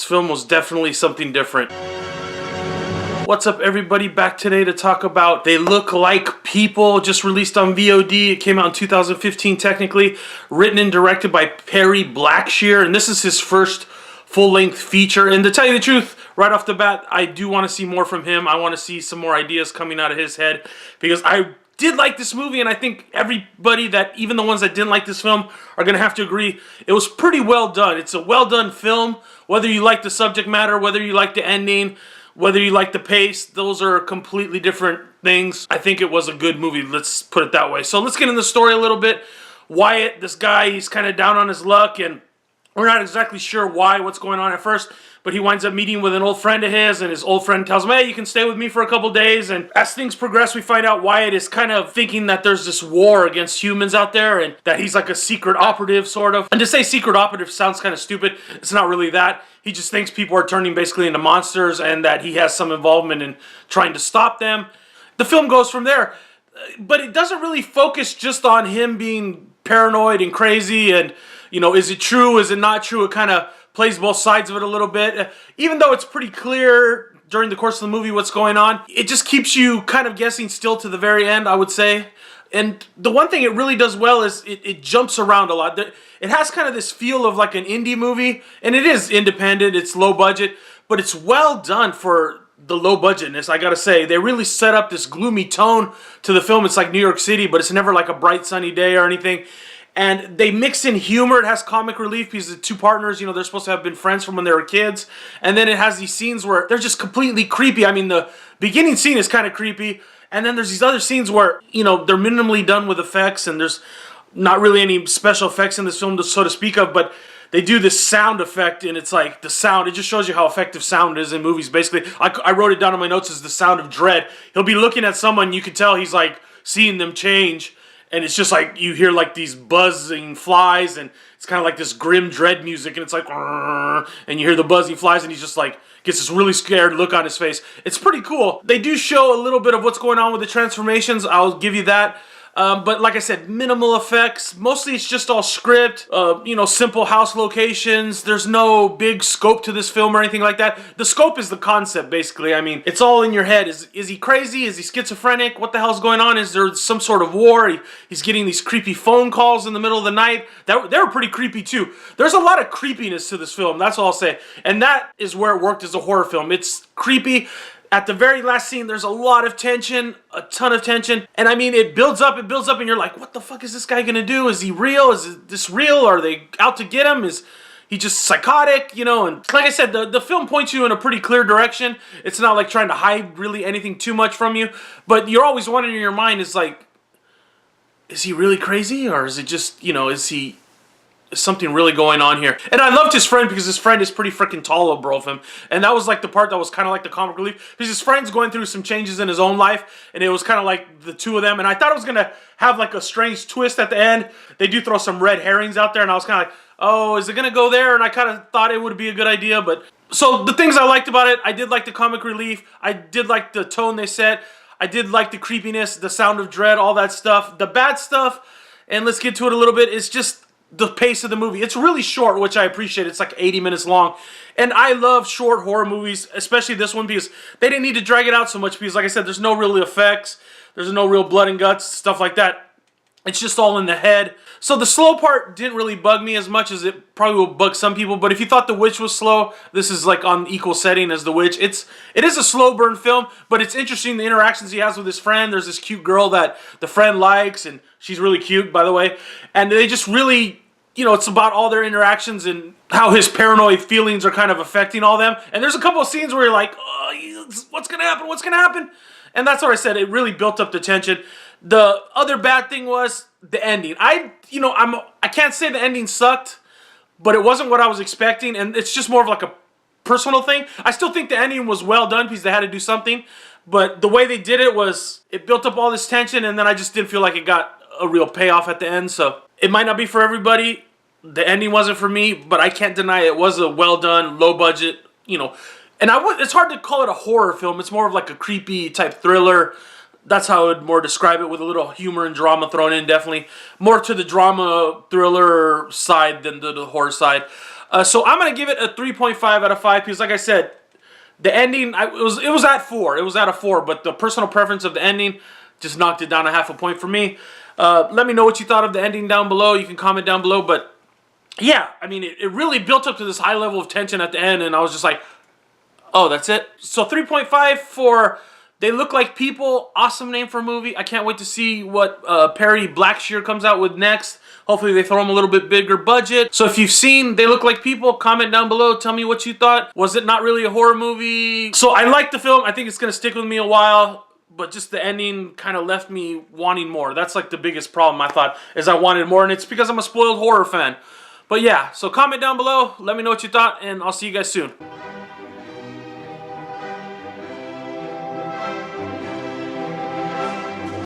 film was definitely something different. What's up, everybody? Back today to talk about They Look Like People, just released on VOD. It came out in 2015 technically, written and directed by Perry Blackshear, and this is his first full-length feature. And to tell you the truth, right off the bat, I do want to see more from him. I want to see some more ideas coming out of his head, because I did like this movie, and I think everybody, that even the ones that didn't like this film, are going to have to agree it was pretty well done. It's a well-done film, whether you like the subject matter, whether you like the ending, whether you like the pace. Those are completely different things. I think it was a good movie, let's put it that way. So let's get in the story a little bit. Wyatt, this guy, he's kind of down on his luck, and we're not exactly sure what's going on at first, but he winds up meeting with an old friend of his, and his old friend tells him, hey, you can stay with me for a couple days. And as things progress, we find out Wyatt is kind of thinking that there's this war against humans out there, and that he's like a secret operative, sort of. And to say secret operative sounds kind of stupid. It's not really that. He just thinks people are turning basically into monsters, and that he has some involvement in trying to stop them. The film goes from there, but it doesn't really focus just on him being paranoid and crazy, and, you know, is it true, is it not true? It kind of plays both sides of it a little bit. Even though it's pretty clear during the course of the movie what's going on, it just keeps you kind of guessing still to the very end, I would say. And the one thing it really does well is it jumps around a lot. It has kind of this feel of like an indie movie, and it is independent, it's low budget, but it's well done for the low budgetness, I gotta say. They really set up this gloomy tone to the film. It's like New York City, but it's never like a bright sunny day or anything. And they mix in humor. It has comic relief because the two partners, you know, they're supposed to have been friends from when they were kids. And then it has these scenes where they're just completely creepy. I mean, the beginning scene is kind of creepy. And then there's these other scenes where, you know, they're minimally done with effects, and there's not really any special effects in this film, so to speak of, but they do this sound effect, and it's like the sound, it just shows you how effective sound is in movies, basically. I wrote it down in my notes as the sound of dread. He'll be looking at someone, you can tell he's like seeing them change, and it's just like you hear like these buzzing flies, and it's kind of like this grim dread music, and it's like, and you hear the buzzing flies, and he's just like, gets this really scared look on his face. It's pretty cool. They do show a little bit of what's going on with the transformations, I'll give you that. But like I said, minimal effects. Mostly it's just all script, you know, simple house locations. There's no big scope to this film or anything like that. The scope is the concept, basically. I mean, it's all in your head. Is he crazy? Is he schizophrenic? What the hell's going on? Is there some sort of war? He's getting these creepy phone calls in the middle of the night. They were pretty creepy too. There's a lot of creepiness to this film, that's all I'll say. And that is where it worked as a horror film. It's creepy. At the very last scene, there's a lot of tension, a ton of tension. And I mean, it builds up, and you're like, what the fuck is this guy gonna do? Is he real? Is this real? Are they out to get him? Is he just psychotic? You know, and like I said, the film points you in a pretty clear direction. It's not like trying to hide really anything too much from you. But you're always wondering in your mind, is like, is he really crazy? Or is it just, you know, is something really going on here? And I loved his friend, because his friend is pretty freaking tall above him, and that was like the part that was kind of like the comic relief, because his friend's going through some changes in his own life, and it was kind of like the two of them. And I thought it was gonna have like a strange twist at the end. They do throw some red herrings out there, and I was kind of like, oh, is it gonna go there? And I kind of thought it would be a good idea. But so the things I liked about it, I did like the comic relief, I did like the tone they set, I did like the creepiness, the sound of dread, all that stuff. The bad stuff, and let's get to it a little bit, it's just the pace of the movie. It's really short, which I appreciate. It's like 80 minutes long. And I love short horror movies, especially this one, because they didn't need to drag it out so much, because like I said, there's no real effects, there's no real blood and guts, stuff like that. It's just all in the head. So the slow part didn't really bug me as much as it probably will bug some people. But if you thought The Witch was slow, this is like on equal setting as The Witch. It is a slow burn film, but it's interesting the interactions he has with his friend. There's this cute girl that the friend likes, and she's really cute, by the way. And they just really, you know, it's about all their interactions and how his paranoid feelings are kind of affecting all them. And there's a couple of scenes where you're like, oh, what's gonna happen? What's gonna happen? And that's what I said. It really built up the tension. The other bad thing was the ending. I can't say the ending sucked, but it wasn't what I was expecting, and it's just more of like a personal thing. I still think the ending was well done because they had to do something, but the way they did it was, it built up all this tension, and then I just didn't feel like it got a real payoff at the end. So it might not be for everybody. The ending wasn't for me, but I can't deny it was a well done, low budget, you know. And it's hard to call it a horror film. It's more of like a creepy type thriller. That's how I would more describe it, with a little humor and drama thrown in, definitely. More to the drama thriller side than the horror side. So I'm gonna give it a 3.5 out of 5 because, like I said, the ending it was at 4. It was at a 4, but the personal preference of the ending just knocked it down a half a point for me. Let me know what you thought of the ending down below. You can comment down below, but yeah, I mean, it really built up to this high level of tension at the end, and I was just like, oh, that's it? So 3.5 for They Look Like People. Awesome name for a movie. I can't wait to see what parody Blackshear comes out with next. Hopefully they throw them a little bit bigger budget. So if you've seen They Look Like People, comment down below. Tell me what you thought. Was it not really a horror movie? So I like the film. I think it's going to stick with me a while. But just the ending kind of left me wanting more. That's like the biggest problem, I thought, is I wanted more. And it's because I'm a spoiled horror fan. But yeah, so comment down below. Let me know what you thought. And I'll see you guys soon.